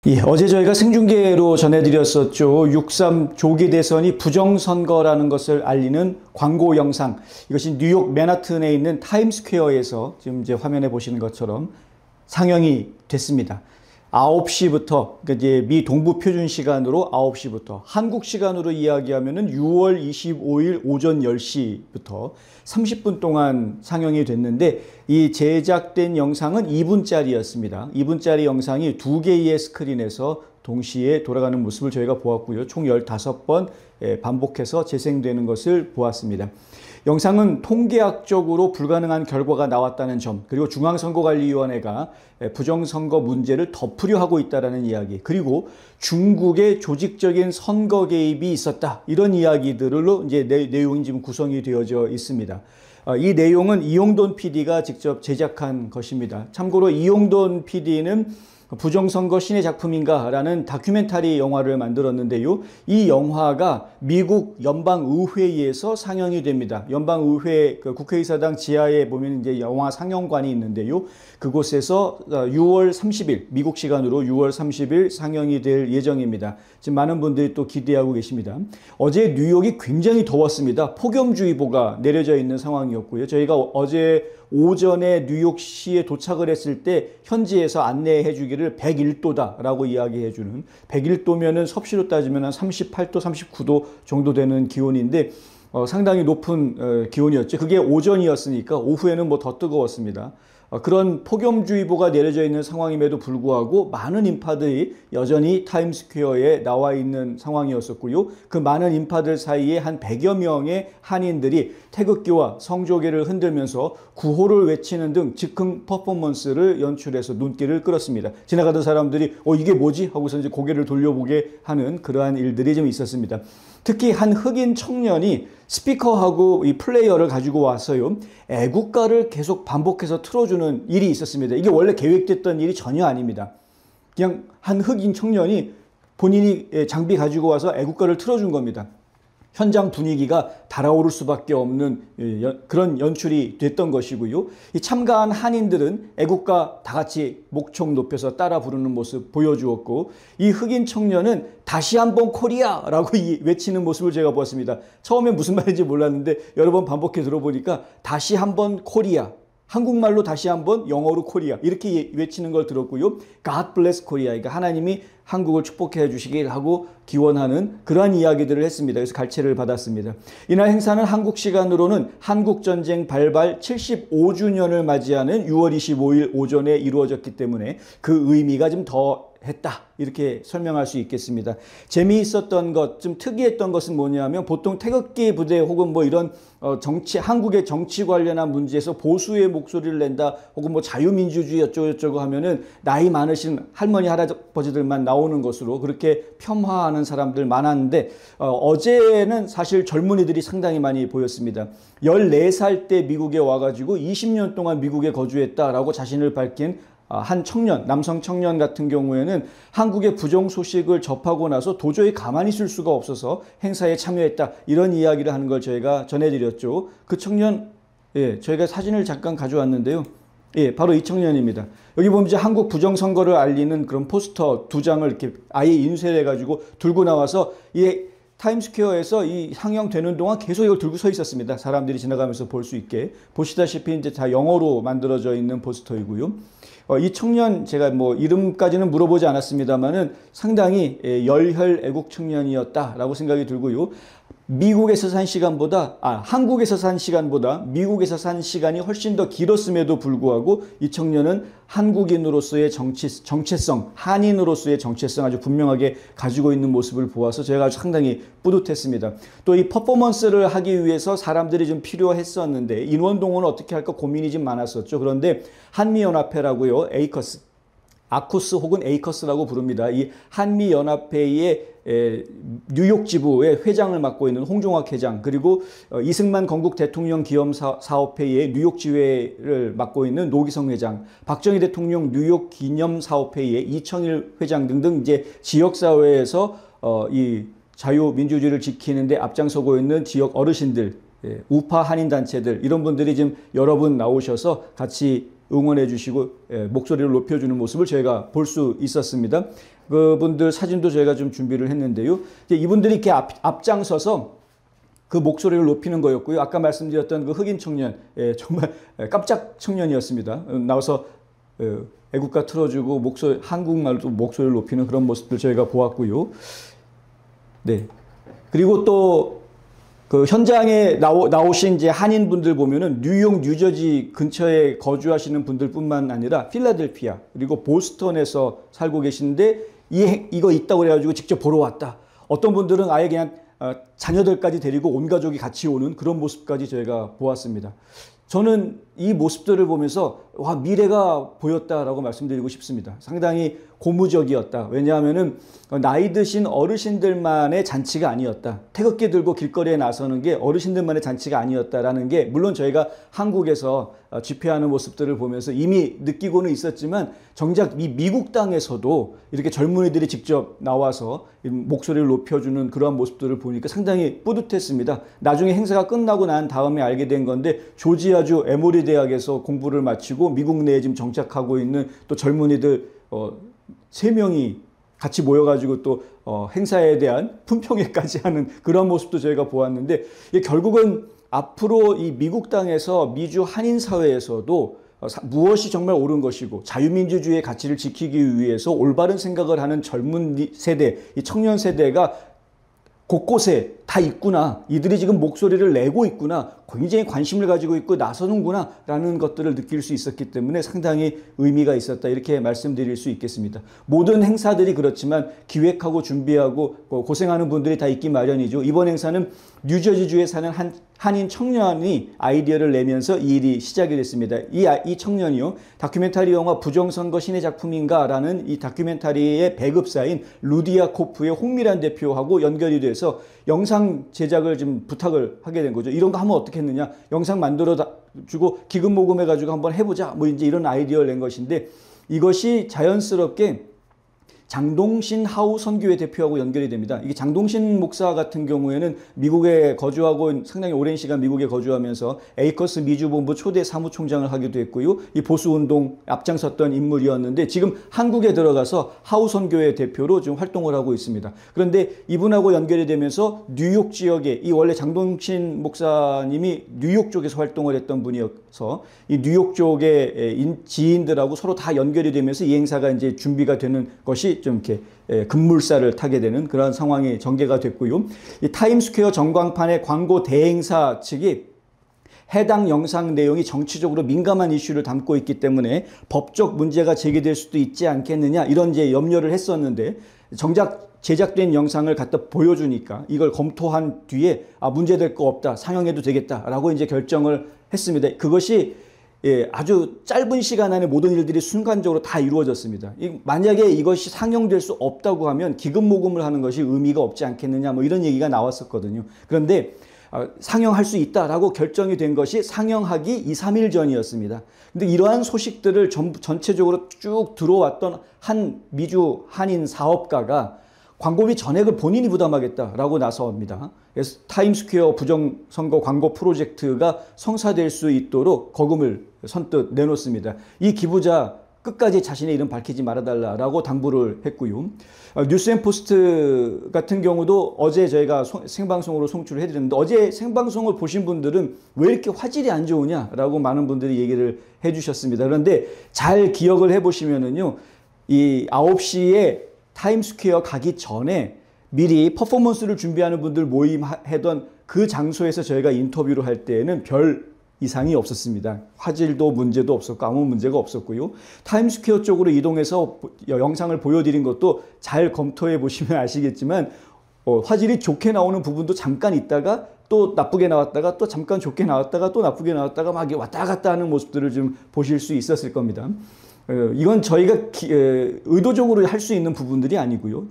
예, 어제 저희가 생중계로 전해드렸었죠. 6.3 조기 대선이 부정선거라는 것을 알리는 광고 영상. 이것이 뉴욕 맨하튼에 있는 타임스퀘어에서 지금 이제 화면에 보시는 것처럼 상영이 됐습니다. 9시부터, 그러니까 이제 미 동부 표준 시간으로 9시부터, 한국 시간으로 이야기하면은 6월 25일 오전 10시부터 30분 동안 상영이 됐는데, 이 제작된 영상은 2분짜리였습니다. 2분짜리 영상이 2개의 스크린에서 동시에 돌아가는 모습을 저희가 보았고요. 총 15번 반복해서 재생되는 것을 보았습니다. 영상은 통계학적으로 불가능한 결과가 나왔다는 점, 그리고 중앙선거관리위원회가 부정선거 문제를 덮으려 하고 있다는 이야기, 그리고 중국의 조직적인 선거 개입이 있었다, 이런 이야기들로 이제 내용이 지금 구성이 되어져 있습니다. 이 내용은 이용돈 PD가 직접 제작한 것입니다. 참고로 이용돈 PD는 부정선거 신의 작품인가 라는 다큐멘터리 영화를 만들었는데요. 이 영화가 미국 연방의회에서 상영이 됩니다. 연방의회 국회의사당 지하에 보면 이제 영화 상영관이 있는데요. 그곳에서 6월 30일, 미국 시간으로 6월 30일 상영이 될 예정입니다. 지금 많은 분들이 또 기대하고 계십니다. 어제 뉴욕이 굉장히 더웠습니다. 폭염주의보가 내려져 있는 상황이었고요. 저희가 어제 오전에 뉴욕시에 도착을 했을 때 현지에서 안내해 주기를 101도다라고 이야기해 주는, 101도면은 섭씨로 따지면 한 38도, 39도 정도 되는 기온인데 상당히 높은 기온이었죠. 그게 오전이었으니까 오후에는 뭐 더 뜨거웠습니다. 그런 폭염주의보가 내려져 있는 상황임에도 불구하고 많은 인파들이 여전히 타임스퀘어에 나와 있는 상황이었었고요. 그 많은 인파들 사이에 한 100여 명의 한인들이 태극기와 성조기를 흔들면서 구호를 외치는 등 즉흥 퍼포먼스를 연출해서 눈길을 끌었습니다. 지나가던 사람들이 이게 뭐지? 하고서 이제 고개를 돌려보게 하는 그러한 일들이 좀 있었습니다. 특히 한 흑인 청년이 스피커하고 이 플레이어를 가지고 와서요, 애국가를 계속 반복해서 틀어주는 일이 있었습니다. 이게 원래 계획됐던 일이 전혀 아닙니다. 그냥 한 흑인 청년이 본인이 장비 가지고 와서 애국가를 틀어준 겁니다. 현장 분위기가 달아오를 수밖에 없는 그런 연출이 됐던 것이고요. 이 참가한 한인들은 애국가 다 같이 목청 높여서 따라 부르는 모습 보여주었고, 이 흑인 청년은 다시 한번 코리아라고 외치는 모습을 제가 보았습니다. 처음에 무슨 말인지 몰랐는데 여러 번 반복해 들어보니까 다시 한번 코리아, 한국말로 다시 한번, 영어로 코리아, 이렇게 외치는 걸 들었고요. God bless Korea, 그러니까 하나님이 한국을 축복해 주시길 하고 기원하는 그러한 이야기들을 했습니다. 그래서 갈채를 받았습니다. 이날 행사는 한국 시간으로는 한국전쟁 발발 75주년을 맞이하는 6월 25일 오전에 이루어졌기 때문에 그 의미가 좀 더 했다, 이렇게 설명할 수 있겠습니다. 재미있었던 것, 좀 특이했던 것은 뭐냐면, 보통 태극기 부대 혹은 뭐 이런 한국의 정치 관련한 문제에서 보수의 목소리를 낸다, 혹은 뭐 자유민주주의 어쩌고저쩌고 하면은 나이 많으신 할머니 할아버지들만 나오는 것으로 그렇게 폄하하는 사람들 많았는데, 어제는 사실 젊은이들이 상당히 많이 보였습니다. 14살 때 미국에 와가지고 20년 동안 미국에 거주했다라고 자신을 밝힌 한 청년, 남성 청년 같은 경우에는 한국의 부정 소식을 접하고 나서 도저히 가만히 있을 수가 없어서 행사에 참여했다, 이런 이야기를 하는 걸 저희가 전해드렸죠. 그 청년, 저희가 사진을 잠깐 가져왔는데요. 바로 이 청년입니다. 여기 보면 이제 한국 부정선거를 알리는 그런 포스터 2장을 이렇게 아예 인쇄해가지고 들고 나와서 타임스퀘어에서 이 상영되는 동안 계속 이걸 들고 서 있었습니다. 사람들이 지나가면서 볼 수 있게. 보시다시피 이제 다 영어로 만들어져 있는 포스터이고요. 이 청년, 제가 뭐 이름까지는 물어보지 않았습니다만은 상당히 열혈 애국 청년이었다라고 생각이 들고요. 미국에서 산 시간보다, 한국에서 산 시간보다 미국에서 산 시간이 훨씬 더 길었음에도 불구하고 이 청년은 한국인으로서의 정체성, 한인으로서의 정체성 아주 분명하게 가지고 있는 모습을 보아서 제가 아주 상당히 뿌듯했습니다. 또 이 퍼포먼스를 하기 위해서 사람들이 좀 필요했었는데, 인원동원을 어떻게 할까 고민이 좀 많았었죠. 그런데 한미연합회라고요, 아쿠스 혹은 에이커스라고 부릅니다. 이 한미연합회의 뉴욕 지부의 회장을 맡고 있는 홍종학 회장, 그리고 이승만 건국 대통령 기념사업회의 뉴욕 지회를 맡고 있는 노기성 회장, 박정희 대통령 뉴욕 기념사업회의 이청일 회장 등등 이제 지역사회에서 이 자유민주주의를 지키는데 앞장서고 있는 지역 어르신들, 우파 한인단체들, 이런 분들이 지금 여러 분 나오셔서 같이 응원해 주시고 목소리를 높여주는 모습을 저희가 볼 수 있었습니다. 그분들 사진도 저희가 좀 준비를 했는데요. 이분들이 이렇게 앞장서서 그 목소리를 높이는 거였고요. 아까 말씀드렸던 그 흑인 청년, 정말 깜짝 청년이었습니다. 나와서 애국가 틀어주고 한국말로 목소리를 높이는 그런 모습들 저희가 보았고요. 네. 그리고 또 그 현장에 나오신 이제 한인분들 보면은 뉴욕, 뉴저지 근처에 거주하시는 분들뿐만 아니라 필라델피아 그리고 보스턴에서 살고 계신데 이거 있다고 그래가지고 직접 보러 왔다. 어떤 분들은 아예 그냥 자녀들까지 데리고 온 가족이 같이 오는 그런 모습까지 저희가 보았습니다. 저는 이 모습들을 보면서 와, 미래가 보였다라고 말씀드리고 싶습니다. 상당히 고무적이었다. 왜냐하면은 나이 드신 어르신들만의 잔치가 아니었다. 태극기 들고 길거리에 나서는 게 어르신들만의 잔치가 아니었다라는 게 물론 저희가 한국에서 집회하는 모습들을 보면서 이미 느끼고는 있었지만 정작 미국 땅에서도 이렇게 젊은이들이 직접 나와서 목소리를 높여주는 그러한 모습들을 보니까 상당히 뿌듯했습니다. 나중에 행사가 끝나고 난 다음에 알게 된 건데 조지아주 에모리 대학에서 공부를 마치고 미국 내에 지금 정착하고 있는 또 젊은이들 3명이 같이 모여가지고 또 행사에 대한 품평회까지 하는 그런 모습도 저희가 보았는데 결국은 앞으로 이 미국 땅에서 미주 한인 사회에서도 무엇이 정말 옳은 것이고 자유민주주의의 가치를 지키기 위해서 올바른 생각을 하는 젊은 세대, 이 청년 세대가 곳곳에 다 있구나. 이들이 지금 목소리를 내고 있구나. 굉장히 관심을 가지고 있고 나서는구나 라는 것들을 느낄 수 있었기 때문에 상당히 의미가 있었다. 이렇게 말씀드릴 수 있겠습니다. 모든 행사들이 그렇지만 기획하고 준비하고 고생하는 분들이 다 있기 마련이죠. 이번 행사는 뉴저지주에 사는 한인 청년이 아이디어를 내면서 이 일이 시작이 됐습니다. 이 청년이요. 다큐멘터리 영화 부정선거 신의 작품인가 라는 이 다큐멘터리의 배급사인 루디아 코프의 홍미란 대표하고 연결이 돼서 영상 제작을 좀 부탁을 하게 된 거죠. 이런 거 하면 어떻게 했느냐. 영상 만들어 주고 기금 모금해가지고 한번 해보자. 뭐 이제 이런 아이디어를 낸 것인데 이것이 자연스럽게 장동신 하우 선교회 대표하고 연결이 됩니다. 이게 장동신 목사 같은 경우에는 미국에 거주하고 상당히 오랜 시간 미국에 거주하면서 에이커스 미주본부 초대 사무총장을 하기도 했고요. 이 보수운동 앞장섰던 인물이었는데 지금 한국에 들어가서 하우 선교회 대표로 지금 활동을 하고 있습니다. 그런데 이분하고 연결이 되면서 뉴욕 지역에 이 원래 장동신 목사님이 뉴욕 쪽에서 활동을 했던 분이어서 이 뉴욕 쪽의 지인들하고 서로 다 연결이 되면서 이 행사가 이제 준비가 되는 것이 좀 이렇게 급물살을 타게 되는 그런 상황이 전개가 됐고요. 이 타임스퀘어 전광판의 광고 대행사 측이 해당 영상 내용이 정치적으로 민감한 이슈를 담고 있기 때문에 법적 문제가 제기될 수도 있지 않겠느냐 이런 이제 염려를 했었는데 정작 제작된 영상을 갖다 보여주니까 이걸 검토한 뒤에 문제될 거 없다 상영해도 되겠다라고 이제 결정을 했습니다. 그것이 아주 짧은 시간 안에 모든 일들이 순간적으로 다 이루어졌습니다. 만약에 이것이 상영될 수 없다고 하면 기금 모금을 하는 것이 의미가 없지 않겠느냐 뭐 이런 얘기가 나왔었거든요. 그런데 상영할 수 있다라고 결정이 된 것이 상영하기 2, 3일 전이었습니다. 근데 이러한 소식들을 전체적으로 쭉 들어왔던 한 미주 한인 사업가가 광고비 전액을 본인이 부담하겠다라고 나섭니다. 그래서 타임스퀘어 부정선거 광고 프로젝트가 성사될 수 있도록 거금을 선뜻 내놓습니다. 이 기부자 끝까지 자신의 이름 밝히지 말아달라라고 당부를 했고요. 뉴스앤포스트 같은 경우도 어제 저희가 생방송으로 송출을 해드렸는데 어제 생방송을 보신 분들은 왜 이렇게 화질이 안 좋으냐라고 많은 분들이 얘기를 해주셨습니다. 그런데 잘 기억을 해보시면은요, 이 9시에 타임스퀘어 가기 전에 미리 퍼포먼스를 준비하는 분들 모임하던 그 장소에서 저희가 인터뷰를 할 때에는 별 이상이 없었습니다. 화질도 문제도 없었고 아무 문제가 없었고요. 타임스퀘어 쪽으로 이동해서 영상을 보여드린 것도 잘 검토해 보시면 아시겠지만 화질이 좋게 나오는 부분도 잠깐 있다가 또 나쁘게 나왔다가 또 잠깐 좋게 나왔다가 또 나쁘게 나왔다가 막 왔다 갔다 하는 모습들을 좀 보실 수 있었을 겁니다. 이건 저희가 의도적으로 할 수 있는 부분들이 아니고요.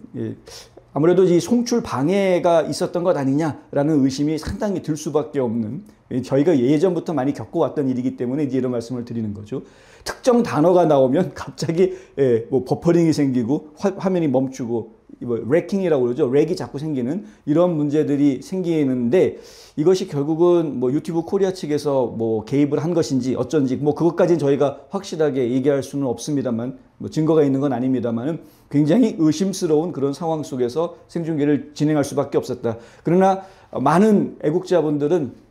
아무래도 이 송출 방해가 있었던 것 아니냐라는 의심이 상당히 들 수밖에 없는 저희가 예전부터 많이 겪어왔던 일이기 때문에 이제 이런 말씀을 드리는 거죠. 특정 단어가 나오면 갑자기 뭐 버퍼링이 생기고 화면이 멈추고 뭐 래킹이라고 그러죠. 렉이 자꾸 생기는 이런 문제들이 생기는데 이것이 결국은 뭐 유튜브 코리아 측에서 뭐 개입을 한 것인지 어쩐지 뭐 그것까지는 저희가 확실하게 얘기할 수는 없습니다만 뭐 증거가 있는 건 아닙니다만은 굉장히 의심스러운 그런 상황 속에서 생중계를 진행할 수밖에 없었다. 그러나 많은 애국자분들은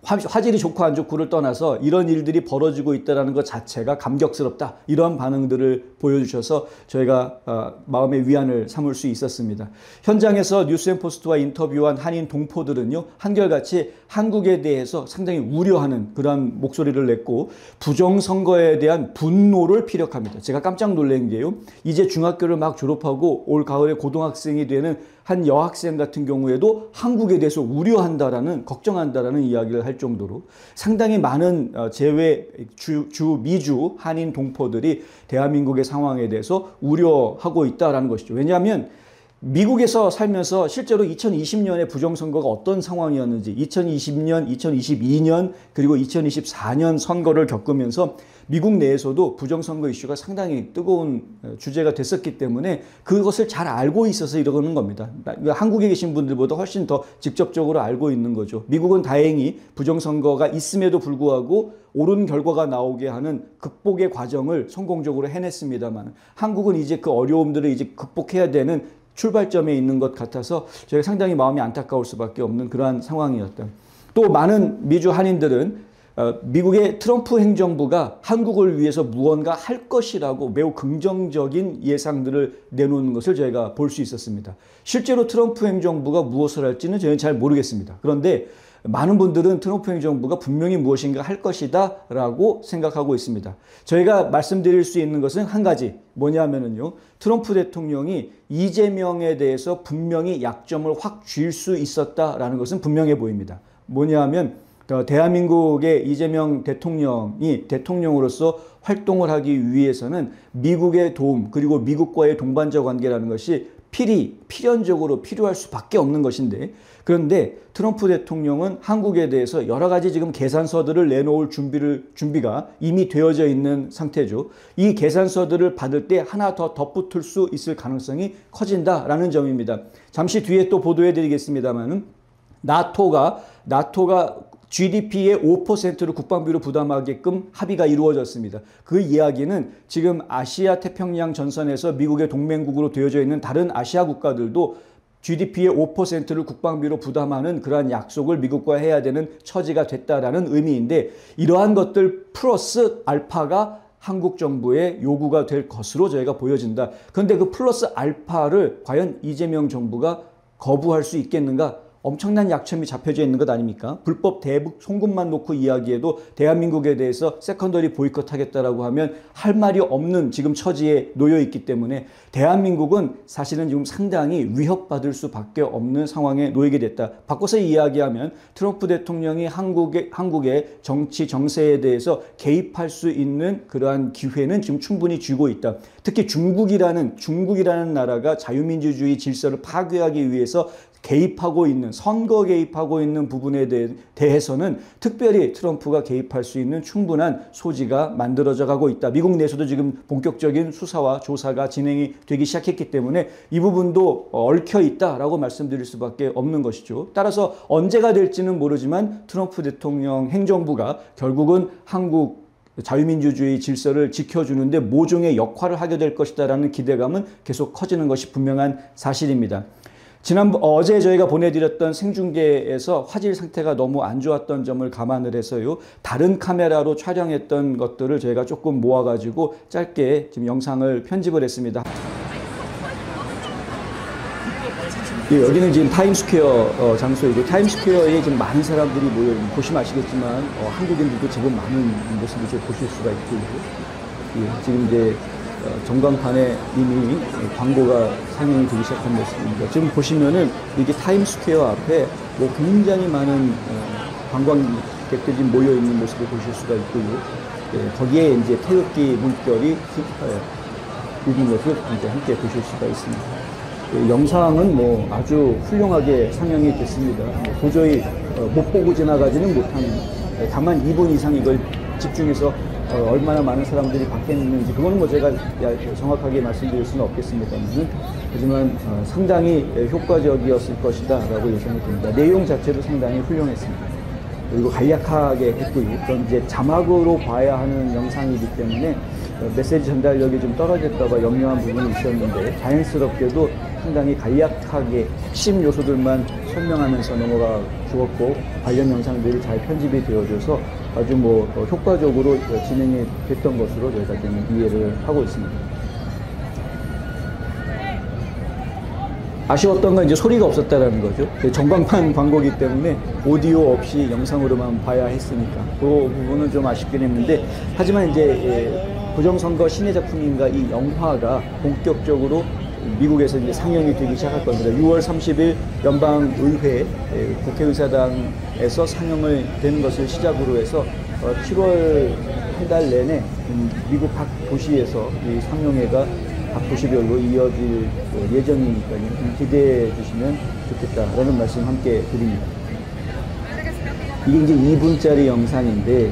화질이 좋고 안 좋고를 떠나서 이런 일들이 벌어지고 있다는 것 자체가 감격스럽다. 이런 반응들을 보여주셔서 저희가 마음의 위안을 삼을 수 있었습니다. 현장에서 뉴스앤포스트와 인터뷰한 한인 동포들은요. 한결같이 한국에 대해서 상당히 우려하는 그런 목소리를 냈고 부정선거에 대한 분노를 피력합니다. 제가 깜짝 놀란 게요. 이제 중학교를 막 졸업하고 올 가을에 고등학생이 되는 한 여학생 같은 경우에도 한국에 대해서 우려한다라는 걱정한다라는 이야기를 할 정도로 상당히 많은 미주 한인 동포들이 대한민국의 상황에 대해서 우려하고 있다라는 것이죠. 왜냐하면 미국에서 살면서 실제로 2020년에 부정선거가 어떤 상황이었는지 2020년, 2022년 그리고 2024년 선거를 겪으면서 미국 내에서도 부정선거 이슈가 상당히 뜨거운 주제가 됐었기 때문에 그것을 잘 알고 있어서 이러는 겁니다. 한국에 계신 분들보다 훨씬 더 직접적으로 알고 있는 거죠. 미국은 다행히 부정선거가 있음에도 불구하고 옳은 결과가 나오게 하는 극복의 과정을 성공적으로 해냈습니다만 한국은 이제 그 어려움들을 이제 극복해야 되는 출발점에 있는 것 같아서 저희가 상당히 마음이 안타까울 수밖에 없는 그러한 상황이었다. 또 많은 미주 한인들은 미국의 트럼프 행정부가 한국을 위해서 무언가 할 것이라고 매우 긍정적인 예상들을 내놓는 것을 저희가 볼 수 있었습니다. 실제로 트럼프 행정부가 무엇을 할지는 저희는 잘 모르겠습니다. 그런데 많은 분들은 트럼프 행정부가 분명히 무엇인가 할 것이다 라고 생각하고 있습니다. 저희가 말씀드릴 수 있는 것은 한 가지 뭐냐면요. 트럼프 대통령이 이재명에 대해서 분명히 약점을 확 쥘 수 있었다라는 것은 분명해 보입니다. 뭐냐면 대한민국의 이재명 대통령이 대통령으로서 활동을 하기 위해서는 미국의 도움 그리고 미국과의 동반자 관계라는 것이 필연적으로 필요할 수밖에 없는 것인데 그런데 트럼프 대통령은 한국에 대해서 여러 가지 지금 계산서들을 내놓을 준비가 이미 되어져 있는 상태죠. 이 계산서들을 받을 때 하나 더 덧붙을 수 있을 가능성이 커진다라는 점입니다. 잠시 뒤에 또 보도해 드리겠습니다만은 나토가 GDP의 5%를 국방비로 부담하게끔 합의가 이루어졌습니다. 그 이야기는 지금 아시아 태평양 전선에서 미국의 동맹국으로 되어져 있는 다른 아시아 국가들도 GDP의 5%를 국방비로 부담하는 그러한 약속을 미국과 해야 되는 처지가 됐다라는 의미인데 이러한 것들 플러스 알파가 한국 정부의 요구가 될 것으로 저희가 보여진다. 그런데 그 플러스 알파를 과연 이재명 정부가 거부할 수 있겠는가? 엄청난 약점이 잡혀져 있는 것 아닙니까? 불법 대북 송금만 놓고 이야기해도 대한민국에 대해서 세컨더리 보이콧 하겠다라고 하면 할 말이 없는 지금 처지에 놓여 있기 때문에 대한민국은 사실은 지금 상당히 위협받을 수밖에 없는 상황에 놓이게 됐다. 바꿔서 이야기하면 트럼프 대통령이 한국의 정치 정세에 대해서 개입할 수 있는 그러한 기회는 지금 충분히 쥐고 있다. 특히 중국이라는 나라가 자유민주주의 질서를 파괴하기 위해서 선거 개입하고 있는 부분에 대해서는 특별히 트럼프가 개입할 수 있는 충분한 소지가 만들어져 가고 있다. 미국 내에서도 지금 본격적인 수사와 조사가 진행이 되기 시작했기 때문에 이 부분도 얽혀 있다라고 말씀드릴 수밖에 없는 것이죠. 따라서 언제가 될지는 모르지만 트럼프 대통령 행정부가 결국은 한국 자유민주주의 질서를 지켜주는데 모종의 역할을 하게 될 것이다라는 기대감은 계속 커지는 것이 분명한 사실입니다. 어제 저희가 보내드렸던 생중계에서 화질 상태가 너무 안 좋았던 점을 감안을 해서요. 다른 카메라로 촬영했던 것들을 저희가 조금 모아가지고 짧게 지금 영상을 편집을 했습니다. 여기는 지금 타임스퀘어 장소이고 타임스퀘어에 지금 많은 사람들이 모여 있는 보시면 아시겠지만 한국인들도 제법 많은 모습을 좀 보실 수가 있고요. 지금 이제 전광판에 이미 광고가 상영이 되기 시작한 모습입니다. 지금 보시면은 이게 타임스퀘어 앞에 뭐 굉장히 많은 관광객들이 모여 있는 모습을 보실 수가 있고요. 거기에 이제 태극기 물결이 있는 것을 이제 함께 보실 수가 있습니다. 영상은 뭐 아주 훌륭하게 상영이 됐습니다. 도저히 못 보고 지나가지는 못하는 다만 2분 이상 이걸 집중해서 얼마나 많은 사람들이 밖에 있는지 그거는 뭐 제가 정확하게 말씀드릴 수는 없겠습니다만, 하지만 상당히 효과적이었을 것이다 라고 예상이 됩니다. 내용 자체도 상당히 훌륭했습니다. 그리고 간략하게 했고요. 그럼 이제 자막으로 봐야 하는 영상이기 때문에 메시지 전달력이 좀 떨어질까 봐 염려한 부분이 있었는데, 자연스럽게도 상당히 간략하게 핵심 요소들만 설명하면서 넘어가 주었고, 관련 영상들이 잘 편집이 되어져서 아주 뭐 효과적으로 진행이 됐던 것으로 저희가 좀 이해를 하고 있습니다. 아쉬웠던 건 이제 소리가 없었다라는 거죠. 전광판 광고기 때문에 오디오 없이 영상으로만 봐야 했으니까 그 부분은 좀 아쉽긴 했는데, 하지만 이제 부정선거 신의 작품인가 이 영화가 본격적으로 미국에서 이제 상영이 되기 시작할 겁니다. 6월 30일 연방의회 국회의사당에서 상영을 되는 것을 시작으로 해서 7월 한 달 내내 미국 각 도시에서 이 상영회가 각 도시별로 이어질 예정이니까요. 기대해 주시면 좋겠다라는 말씀 함께 드립니다. 이게 이제 2분짜리 영상인데,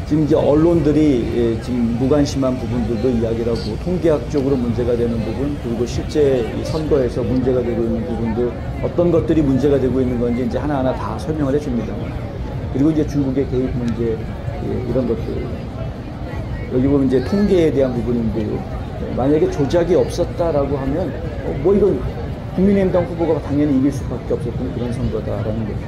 지금 이제 언론들이 지금 무관심한 부분들도 이야기를 하고, 통계학적으로 문제가 되는 부분, 그리고 실제 선거에서 문제가 되고 있는 부분들, 어떤 것들이 문제가 되고 있는 건지 이제 하나하나 다 설명을 해줍니다. 그리고 이제 중국의 개입 문제, 이런 것들. 여기 보면 이제 통계에 대한 부분인데요. 만약에 조작이 없었다라고 하면 뭐 이건 국민의힘당 후보가 당연히 이길 수밖에 없었던 그런 선거다라는 거죠.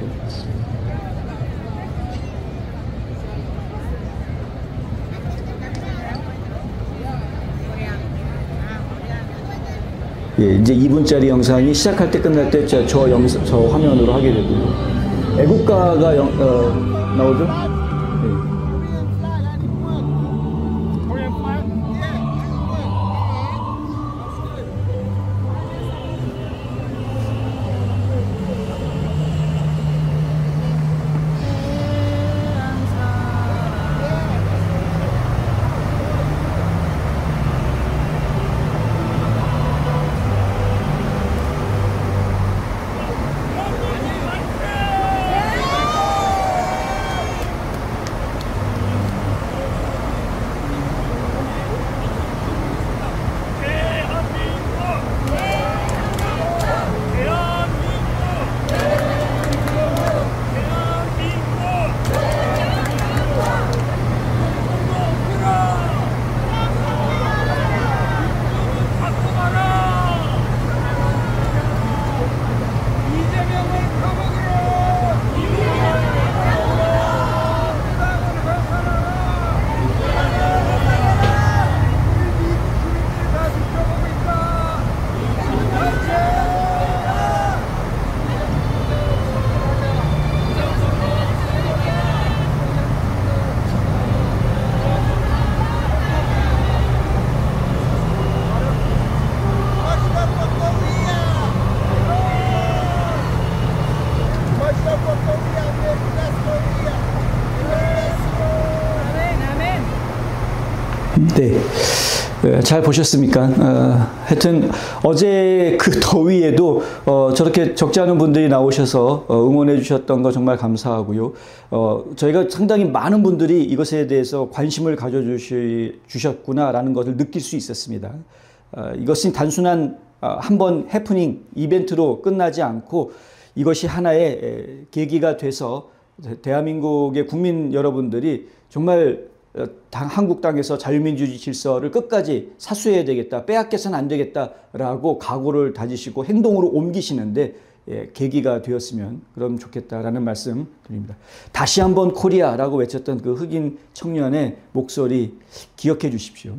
예, 이제 2분짜리 영상이 시작할 때 끝날 때 저 화면으로 하게 되고요. 애국가가 나오죠? 예. 네, 잘 보셨습니까? 하여튼 어제 그 더위에도 저렇게 적지 않은 분들이 나오셔서 응원해 주셨던 거 정말 감사하고요. 저희가 상당히 많은 분들이 이것에 대해서 관심을 가져주셨구나라는 것을 느낄 수 있었습니다. 이것은 단순한 한번 해프닝 이벤트로 끝나지 않고, 이것이 하나의 계기가 돼서 대한민국의 국민 여러분들이 정말 한국 땅에서 자유민주주의 질서를 끝까지 사수해야 되겠다, 빼앗겨서는 안 되겠다라고 각오를 다지시고 행동으로 옮기시는데 계기가 되었으면 그럼 좋겠다라는 말씀 드립니다. 다시 한번 코리아라고 외쳤던 그 흑인 청년의 목소리 기억해 주십시오.